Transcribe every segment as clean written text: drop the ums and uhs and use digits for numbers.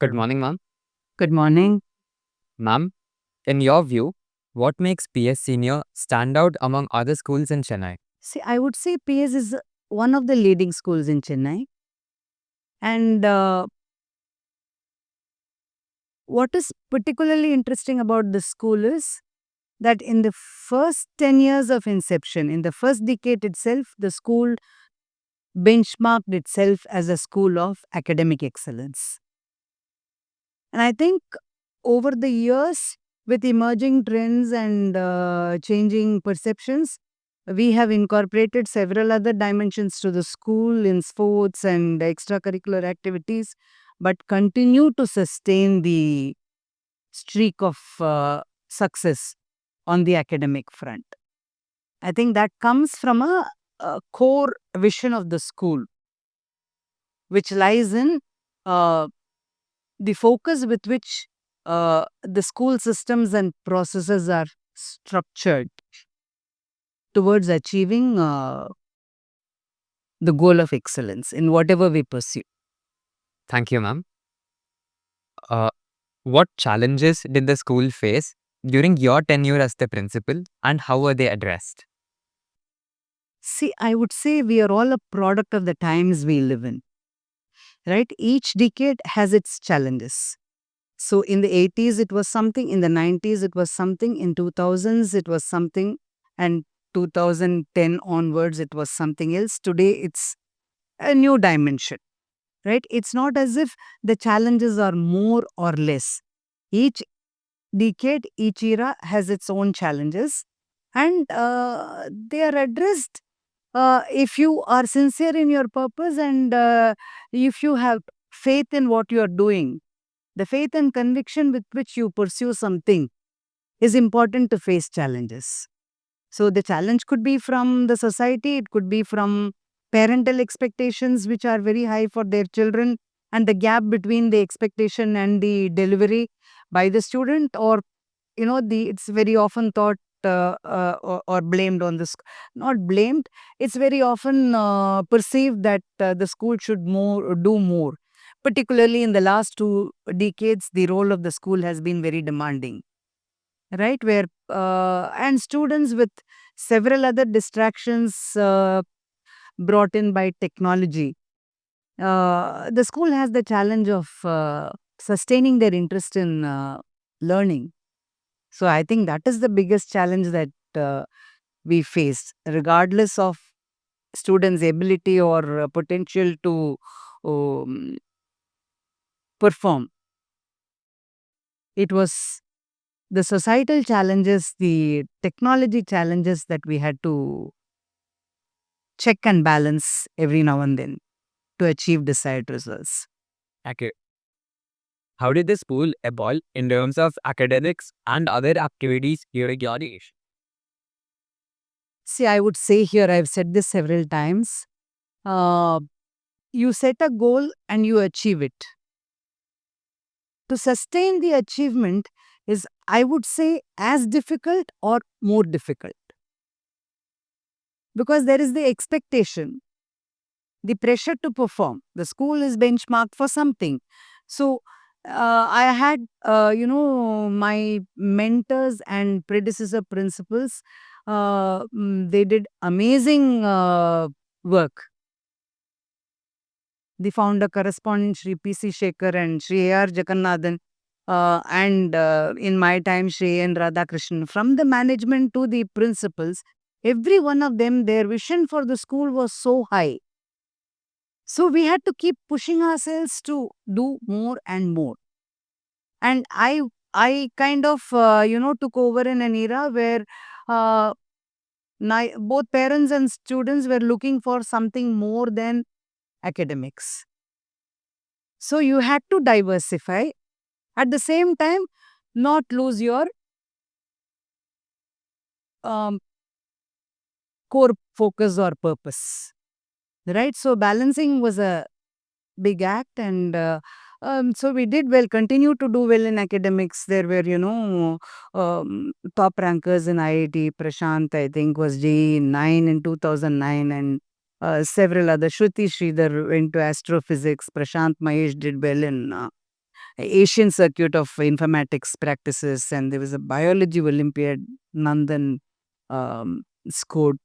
Good morning, ma'am. Good morning. Ma'am, in your view, what makes PS Senior stand out among other schools in Chennai? See, I would say PS is one of the leading schools in Chennai. And what is particularly interesting about the school is that in the first 10 years of inception, in the first decade itself, the school benchmarked itself as a school of academic excellence. And I think over the years, with emerging trends and changing perceptions, we have incorporated several other dimensions to the school in sports and extracurricular activities, but continue to sustain the streak of success on the academic front. I think that comes from a core vision of the school, which lies in uh, the focus with which the school systems and processes are structured towards achieving the goal of excellence in whatever we pursue. Thank you, ma'am. Uh, what challenges did the school face during your tenure as the principal and how were they addressed? See, I would say we are all a product of the times we live in, right? Each decade has its challenges. So in the 80s, it was something, in the 90s, it was something, in 2000s, it was something, and 2010 onwards, it was something else. Today, it's a new dimension, right? It's not as if the challenges are more or less. Each decade, each era has its own challenges, and they are addressed if you are sincere in your purpose and if you have faith in what you are doing. The faith and conviction with which you pursue something is important to face challenges. So the challenge could be from the society, it could be from parental expectations, which are very high for their children, and the gap between the expectation and the delivery by the student, or it's very often thought or blamed on this. Not blamed. It's very often perceived that the school should do more. Particularly in the last 2 decades, the role of the school has been very demanding, right? Where and students with several other distractions brought in by technology, the school has the challenge of sustaining their interest in learning. So I think that is the biggest challenge that we face, regardless of students' ability or potential to um, perform. It was the societal challenges, the technology challenges that we had to check and balance every now and then to achieve desired results. Okay. How did the school evolve in terms of academics and other activities during your days? See, I would say here, I've said this several times. Uh, you set a goal and you achieve it. To sustain the achievement is, I would say, as difficult or more difficult, because there is the expectation, the pressure to perform. The school is benchmarked for something. So, I had, my mentors and predecessor principals, they did amazing work. The founder correspondent Sri P.C. Shekhar and Sri A.R. Jagannathan, and in my time, Sri N. Radhakrishnan. From the management to the principals, every one of them, their vision for the school was so high. So we had to keep pushing ourselves to do more and more. And I kind of, took over in an era where uh, both parents and students were looking for something more than academics. So you had to diversify. At the same time, not lose your um, core focus or purpose. Right? So balancing was a big act, and so we did well, continue to do well in academics. There were, top rankers in IIT. Prashant, I think, was J9 in 2009, and several other. Shruti Sridhar went to astrophysics. Prashant Mahesh did well in Asian Circuit of Informatics Practices, and there was a Biology Olympiad, Nandan scored,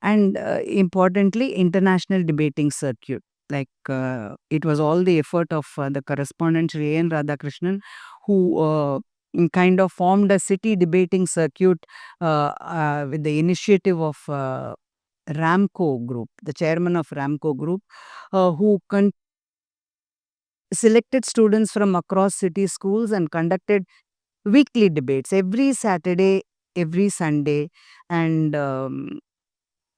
and importantly, International Debating Circuit. It was all the effort of the correspondent Sri N. Radhakrishnan, who kind of formed a city debating circuit with the initiative of Ramco Group, the chairman of Ramco Group, who selected students from across city schools and conducted weekly debates every Saturday, every Sunday, and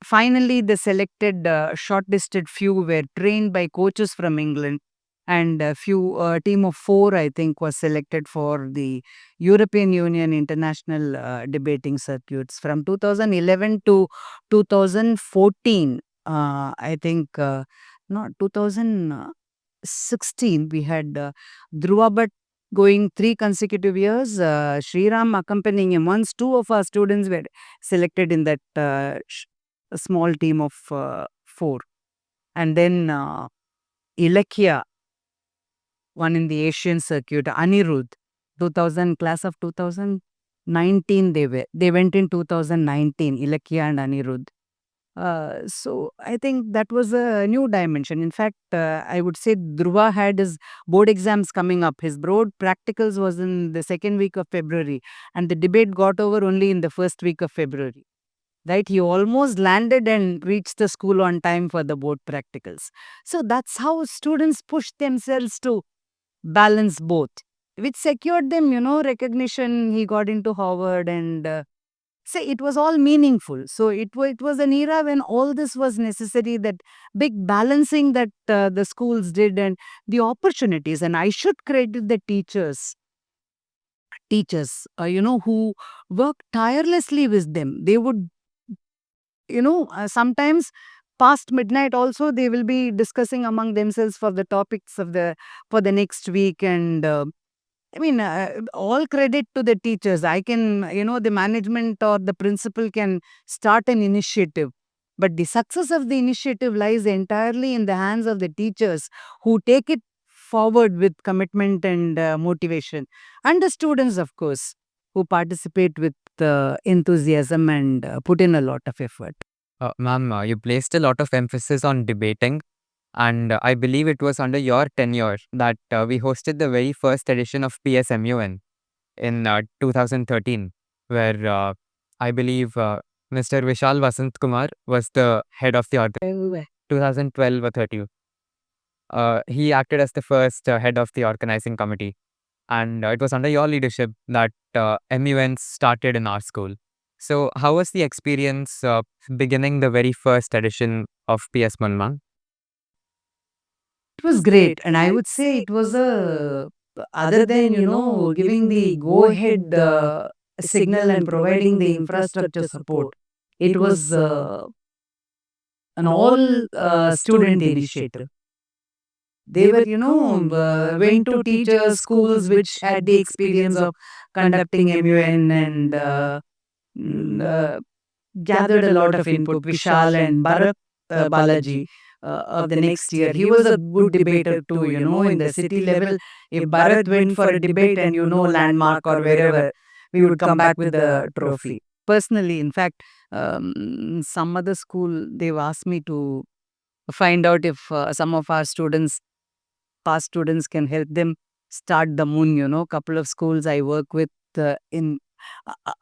finally, the selected shortlisted few were trained by coaches from England, and a few team of 4, I think, was selected for the European Union international debating circuits from 2011 to 2014. I think not 2016 we had Dhruva Bhatt going 3 consecutive years. Sriram accompanying him. Once 2 of our students were selected in that a small team of 4. And then Ilakya, one in the Asian circuit, Anirudh, 2000, class of 2019 they went in 2019, Ilakya and Anirudh. So I think that was a new dimension. In fact, I would say Dhruva had his board exams coming up. His board practicals was in the second week of February, and the debate got over only in the first week of February. Right, he almost landed and reached the school on time for the board practicals. So that's how students push themselves to balance both, which secured them, recognition. He got into Harvard, and say it was all meaningful. So it was an era when all this was necessary, that big balancing that the schools did, and the opportunities. And I should credit the teachers, who worked tirelessly with them. They would, sometimes past midnight also they will be discussing among themselves for the topics of the for the next week. And all credit to the teachers. I can, the management or the principal can start an initiative, but the success of the initiative lies entirely in the hands of the teachers, who take it forward with commitment and motivation, and the students, of course, who participate with enthusiasm and put in a lot of effort. Ma'am, you placed a lot of emphasis on debating, and I believe it was under your tenure that we hosted the very first edition of PSMUN in 2013, where I believe Mr. Vishal Vasant Kumar was the head of the 2012 or 13. He acted as the first head of the organizing committee, and it was under your leadership that MUNs started in our school. So, how was the experience beginning the very first edition of PS Manman? It was great, and I would say it was a, other than, giving the go ahead signal and providing the infrastructure support, it was an all student initiative. They were, went to teachers, schools which had the experience of conducting MUN, and gathered a lot of input. Vishal and Bharat Balaji of the next year, he was a good debater too, in the city level. If Bharat went for a debate and, landmark or wherever, we would come back with the trophy. Personally, in fact, some other school, they've asked me to find out if some of our students, past students, can help them start the moon. Couple of schools I work with in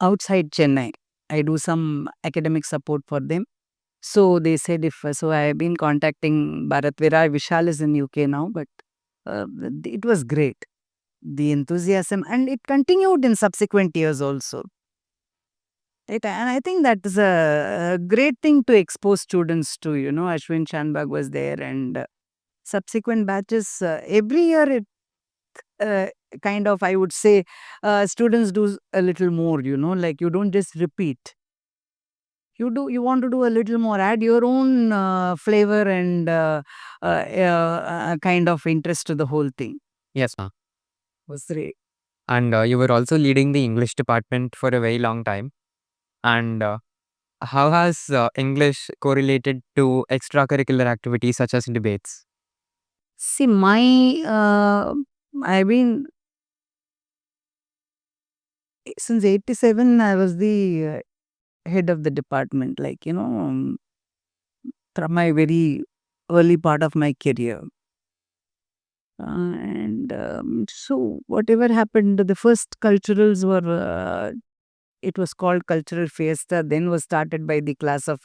outside Chennai. I do some academic support for them. So they said if so, I have been contacting Bharat Virar. Vishal is in UK now, but it was great. The enthusiasm, and it continued in subsequent years also. And I think that is a great thing to expose students to. Ashwin Chanbag was there, and subsequent batches every year. It kind of, I would say, students do a little more. Like, you don't just repeat. You want to do a little more, add your own flavor and kind of interest to the whole thing. Yes, ma'am. Was great. And you were also leading the English department for a very long time. And how has English correlated to extracurricular activities such as debates? See, I've been since 87, I was the head of the department, like, from my very early part of my career. And so whatever happened, the first culturals were, it was called Cultural Fiesta, then was started by the class of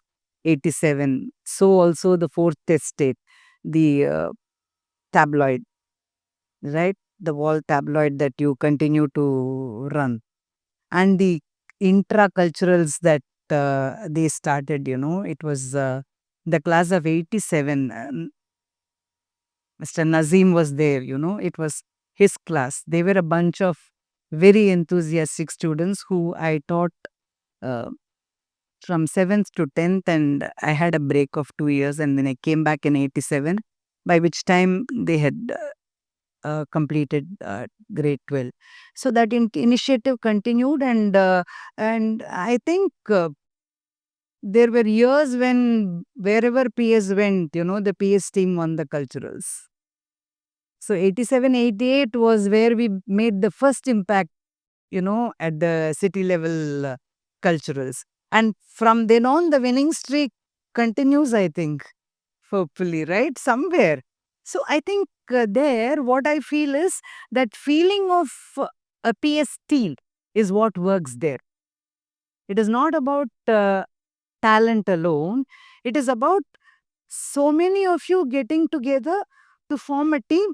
87. So also the fourth estate, the tabloid, right? The wall tabloid that you continue to run. And the intra-culturals that they started, it was the class of 87. Mr. Nazim was there, it was his class. They were a bunch of very enthusiastic students who I taught uh, from 7th to 10th, and I had a break of 2 years, and then I came back in 87, by which time they had completed grade 12. So that initiative continued, and I think there were years when wherever PS went, the PS team won the culturals. So 87, 88 was where we made the first impact, at the city level culturals. And from then on, the winning streak continues, I think, hopefully, right? Somewhere. So I think there, what I feel is that feeling of a PS team is what works there. It is not about talent alone. It is about so many of you getting together to form a team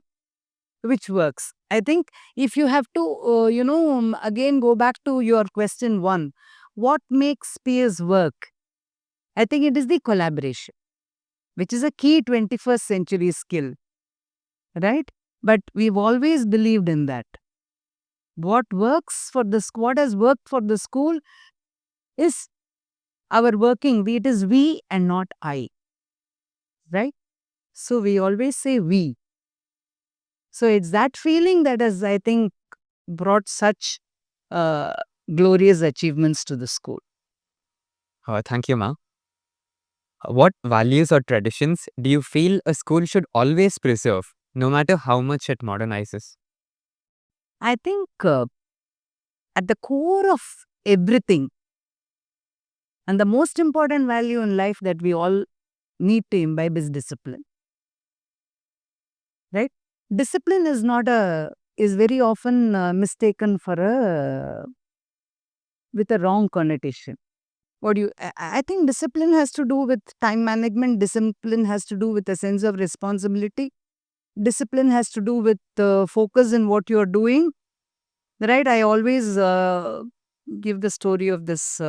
which works. I think if you have to, again go back to your question one, what makes peers work? I think it is the collaboration, which is a key 21st century skill, right? But we've always believed in that. What works for what has worked for the school is our working. It is we and not I, right? So we always say we. So it's that feeling that has, I think, brought such uh, glorious achievements to the school. Thank you, Ma. What values or traditions do you feel a school should always preserve, no matter how much it modernizes? I think at the core of everything, and the most important value in life that we all need to imbibe is discipline, right? Discipline is very often mistaken for with a wrong connotation. I think discipline has to do with time management. Discipline has to do with a sense of responsibility. Discipline has to do with focus in what you're doing, right? I always give the story of this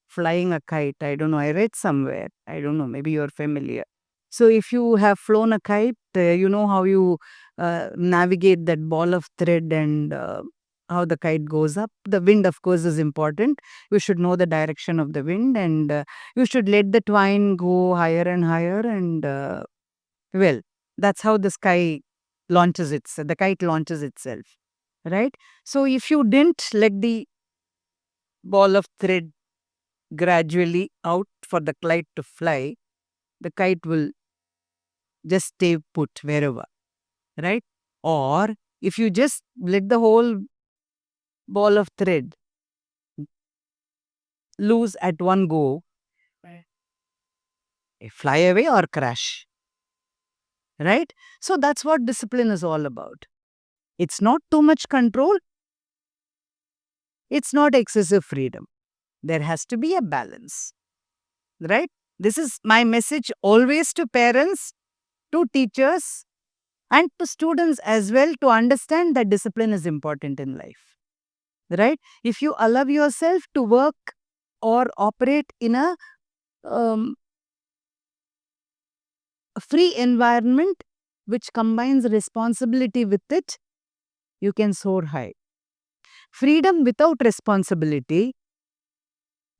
flying a kite. I don't know, I read somewhere. I don't know, maybe you're familiar. So if you have flown a kite, you know how you navigate that ball of thread and how the kite goes up. The wind, of course, is important. You should know the direction of the wind, and you should let the twine go higher and higher. And well, that's how the kite launches itself, right? So if you didn't let the ball of thread gradually out for the kite to fly, the kite will just stay put wherever, right? Or if you just let the whole ball of thread loose at one go, fly away or crash, right? So that's what discipline is all about. It's not too much control, it's not excessive freedom. There has to be a balance, right? This is my message always to parents, to teachers, and to students as well, to understand that discipline is important in life, right? If you allow yourself to work or operate in um, a free environment which combines responsibility with it, you can soar high. Freedom without responsibility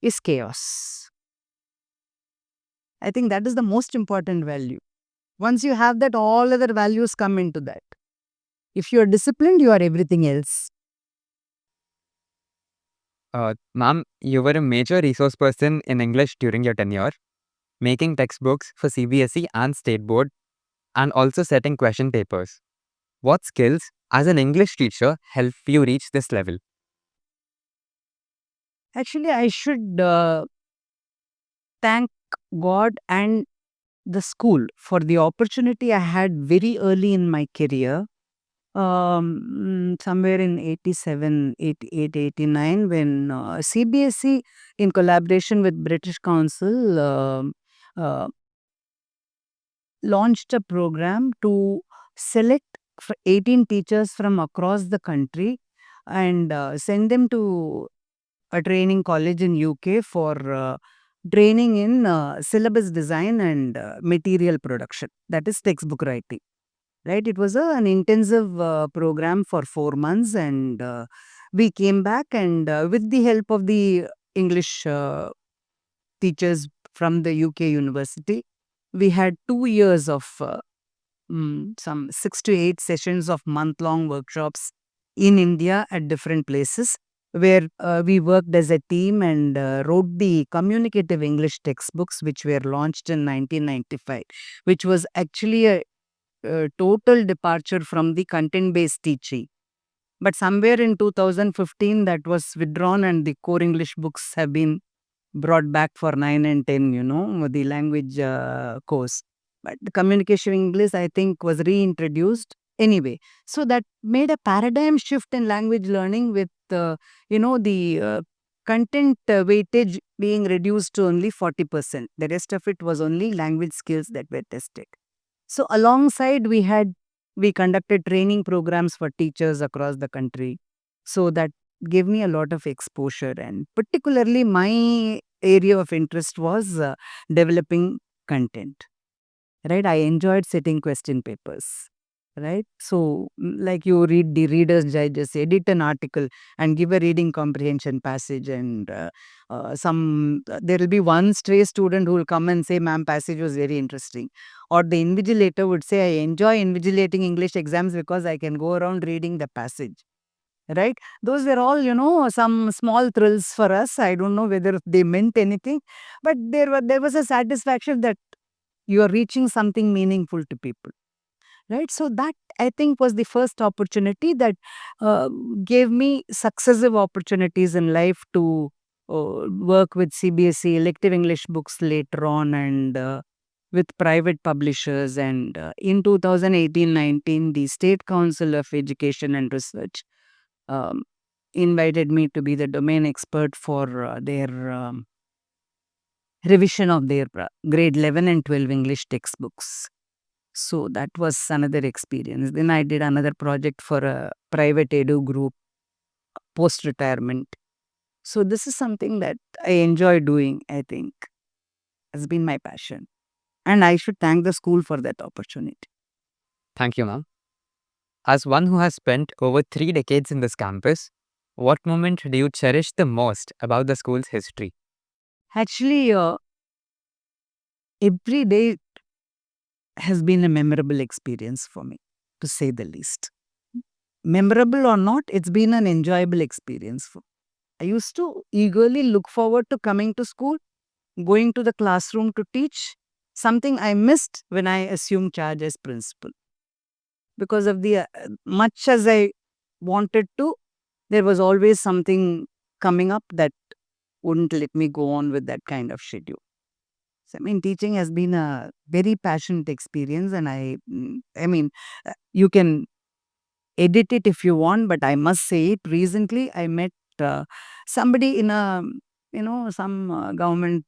is chaos. I think that is the most important value. Once you have that, all other values come into that. If you are disciplined, you are everything else. Ma'am, you were a major resource person in English during your tenure, making textbooks for CBSE and State Board, and also setting question papers. What skills, as an English teacher, help you reach this level? Actually, I should thank God and the school for the opportunity I had very early in my career. Somewhere in 87, 88, 89, when CBSE, in collaboration with British Council, uh, launched a program to select 18 teachers from across the country and send them to a training college in UK for training in syllabus design and material production, that is textbook writing. Right, it was an intensive program for 4 months, and we came back, and with the help of the English teachers from the UK university, we had 2 years of some 6 to 8 sessions of month-long workshops in India at different places, where we worked as a team and wrote the communicative English textbooks, which were launched in 1995, which was actually a total departure from the content-based teaching. But somewhere in 2015, that was withdrawn, and the core English books have been brought back for 9 and 10, the language course. But the communication English, I think, was reintroduced anyway. So that made a paradigm shift in language learning with, the content weightage being reduced to only 40%. The rest of it was only language skills that were tested. So alongside we conducted training programs for teachers across the country. So that gave me a lot of exposure, and particularly my area of interest was developing content. Right, I enjoyed setting question papers. Right, so like you read the Reader's Digest, edit an article and give a reading comprehension passage, and there will be one stray student who will come and say, "Ma'am, passage was very interesting," or the invigilator would say, "I enjoy invigilating English exams because I can go around reading the passage." Right, those were all, some small thrills for us. I don't know whether they meant anything, but there was a satisfaction that you are reaching something meaningful to people. Right, so that, I think, was the first opportunity that uh, gave me successive opportunities in life to work with CBSE elective English books later on, and with private publishers. And in 2018-19, the State Council of Education and Research um, invited me to be the domain expert for their revision of their grade 11 and 12 English textbooks. So that was another experience. Then I did another project for a private edu group post retirement. So this is something that I enjoy doing, I think, has been my passion. And I should thank the school for that opportunity. Thank you, ma'am. As one who has spent over 3 decades in this campus, what moment do you cherish the most about the school's history? Actually, every day has been a memorable experience for me, to say the least. Memorable or not, it's been an enjoyable experience. I used to eagerly look forward to coming to school, going to the classroom to teach, something I missed when I assumed charge as principal. Because of the much as I wanted to, there was always something coming up that wouldn't let me go on with that kind of schedule. So, I mean, teaching has been a very passionate experience, and you can edit it if you want, but I must say it. Recently, I met somebody in some government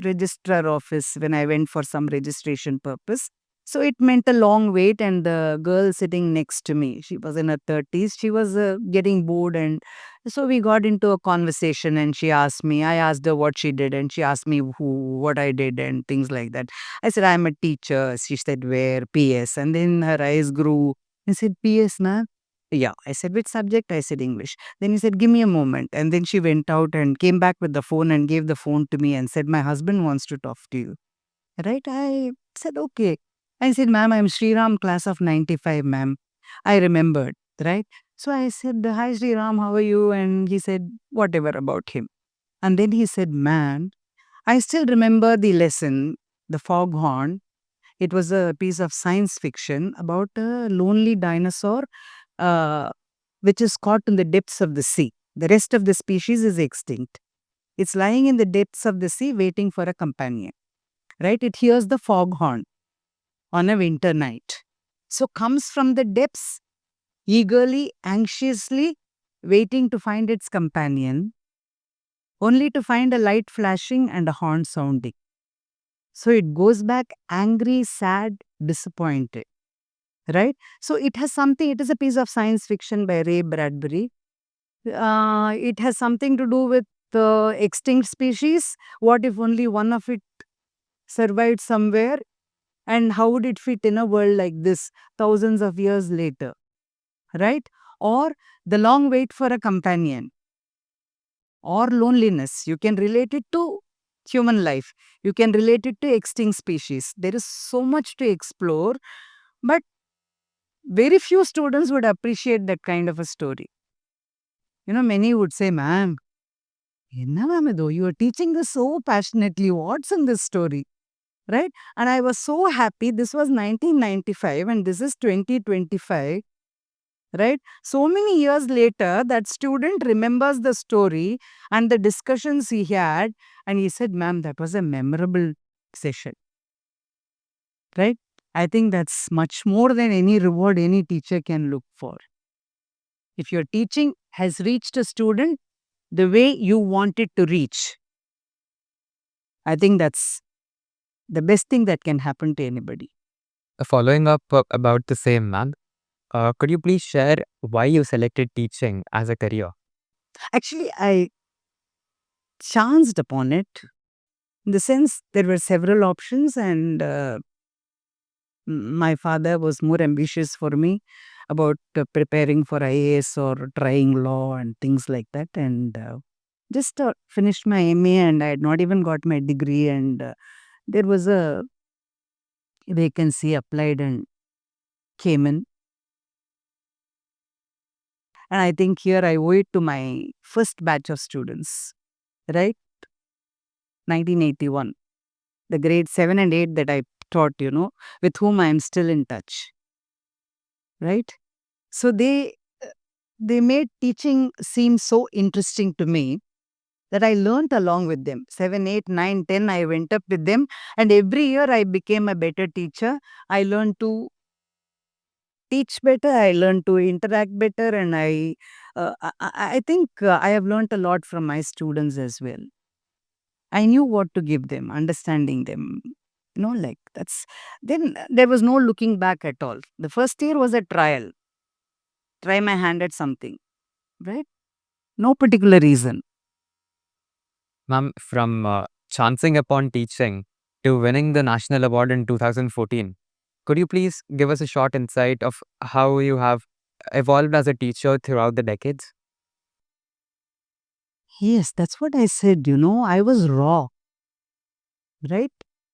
registrar office when I went for some registration purpose. So it meant a long wait, and the girl sitting next to me, she was in her 30s. She was getting bored, and so we got into a conversation. And she asked me, I asked her what she did, and she asked me what I did, and things like that. I said, I'm a teacher. She said, where? PS. And then her eyes grew. I said, PS, ma'am. Yeah. I said, which subject? I said, English. Then he said, give me a moment. And then she went out and came back with the phone and gave the phone to me and said, my husband wants to talk to you. Right? I said, okay. I said, ma'am, I'm Sriram, class of 95, ma'am. I remembered, right? So I said, hi, Sriram, how are you? And he said, whatever about him. And then he said, man, I still remember the lesson, The Foghorn. It was a piece of science fiction about a lonely dinosaur uh, which is caught in the depths of the sea. The rest of the species is extinct. It's lying in the depths of the sea waiting for a companion. Right? It hears the foghorn on a winter night. So comes from the depths, eagerly, anxiously waiting to find its companion, only to find a light flashing and a horn sounding. So it goes back angry, sad, disappointed. Right? So it has something, it is a piece of science fiction by Ray Bradbury. It has something to do with extinct species. What if only one of it survived somewhere? And how would it fit in a world like this thousands of years later? Right? Or the long wait for a companion, or loneliness. You can relate it to human life, you can relate it to extinct species. There is so much to explore, but very few students would appreciate that kind of a story. Many would say, ma'am, enna ma'am idu? You are teaching this so passionately. What's in this story? Right? And I was so happy. This was 1995 and this is 2025. Right? So many years later, that student remembers the story and the discussions he had, and he said, ma'am, that was a memorable session. Right? I think that's much more than any reward any teacher can look for. If your teaching has reached a student the way you want it to reach, I think that's the best thing that can happen to anybody. Following up about the same, ma'am, could you please share why you selected teaching as a career? Actually, I chanced upon it, in the sense there were several options, and my father was more ambitious for me about preparing for IAS or trying law and things like that. And just finished my MA, and I had not even got my degree. And there was a vacancy, applied and came in. And I think here I owe it to my first batch of students, right? 1981, the grade 7 and 8 that I taught, with whom I am still in touch, right? So they made teaching seem so interesting to me that I learnt along with them. 7, 8, 9, 10, I went up with them, and every year I became a better teacher. I learned to teach better, I learned to interact better, and I think I have learnt a lot from my students as well. I knew what to give them, understanding them. Like that's then there was no looking back at all. The first year was a trial, try my hand at something, right? No particular reason. Ma'am, from chancing upon teaching to winning the national award in 2014, could you please give us a short insight of how you have evolved as a teacher throughout the decades? Yes, that's what I said. I was raw, right?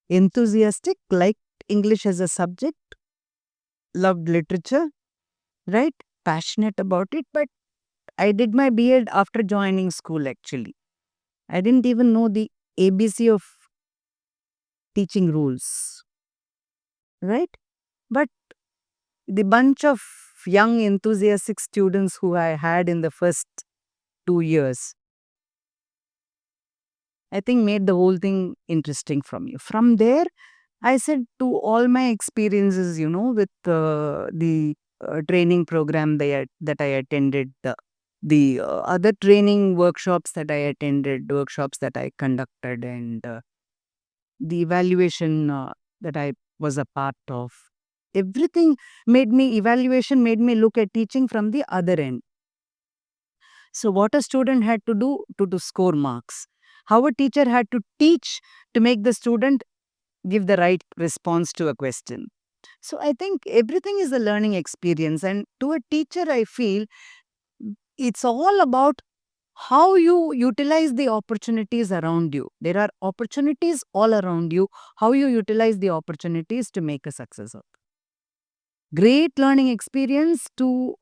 Enthusiastic, liked English as a subject, loved literature, right? Passionate about it, but I did my B.Ed after joining school actually. I didn't even know the ABC of teaching rules, right? But the bunch of young enthusiastic students who I had in the first 2 years, I think made the whole thing interesting from you. From there, I said to all my experiences, with the training program that I attended, the other training workshops that I attended, workshops that I conducted, and the evaluation that I was a part of. Evaluation made me look at teaching from the other end. So, what a student had to do to score marks, how a teacher had to teach to make the student give the right response to a question. So, I think everything is a learning experience. And to a teacher, I feel it's all about how you utilize the opportunities around you. There are opportunities all around you, how you utilize the opportunities to make a success of. Great learning experience to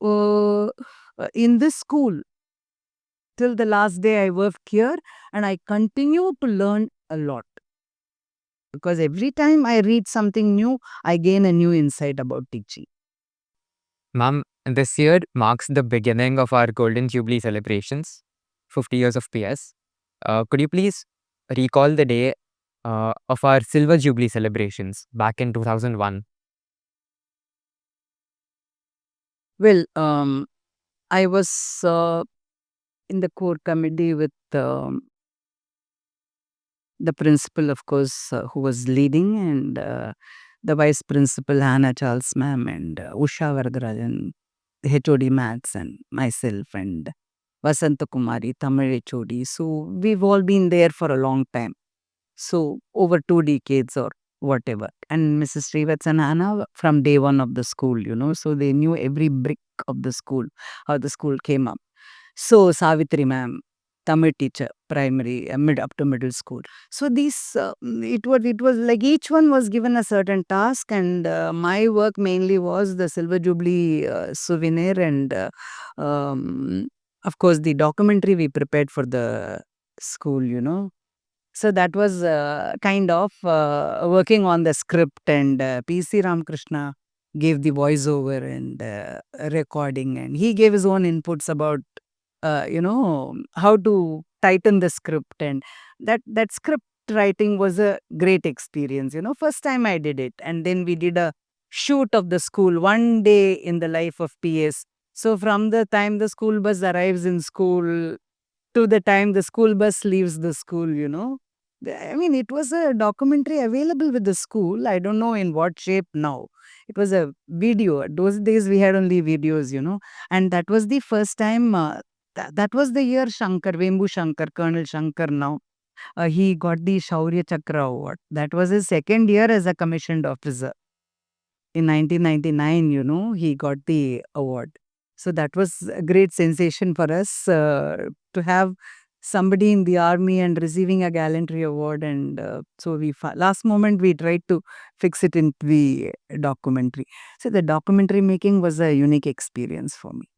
in this school. Till the last day I worked here, and I continue to learn a lot. Because every time I read something new, I gain a new insight about teaching. Ma'am, this year marks the beginning of our Golden Jubilee celebrations. 50 years of PS. Could you please recall the day of our Silver Jubilee celebrations back in 2001? Well, I was in the core committee with the principal, of course, who was leading, and the vice principal, Hannah Charles ma'am, and Usha Varadarajan, HOD Maths, and myself, and Vasanta Kumari, Tamil HOD. So we've all been there for a long time. So over 2 decades or whatever. And Mrs. Srivats and Hannah from day one of the school, so they knew every brick of the school, how the school came up. So Savitri ma'am, Tamil teacher, primary, mid up to middle school. So these, it was like each one was given a certain task, and my work mainly was the Silver Jubilee souvenir, and of course the documentary we prepared for the school. So that was kind of working on the script, and P.C. Ramakrishna gave the voiceover and recording, and he gave his own inputs about how to tighten the script, and that script writing was a great experience. First time I did it, and then we did a shoot of the school, one day in the life of PS. So from the time the school bus arrives in school to the time the school bus leaves the school. I mean, it was a documentary available with the school. I don't know in what shape now. It was a video. Those days we had only videos. And that was the first time, that was the year Shankar, Vembu Shankar, Colonel Shankar now. He got the Shaurya Chakra Award. That was his second year as a commissioned officer. In 1999, he got the award. So that was a great sensation for us to have somebody in the army and receiving a gallantry award. And so last moment we tried to fix it into the documentary. So the documentary making was a unique experience for me.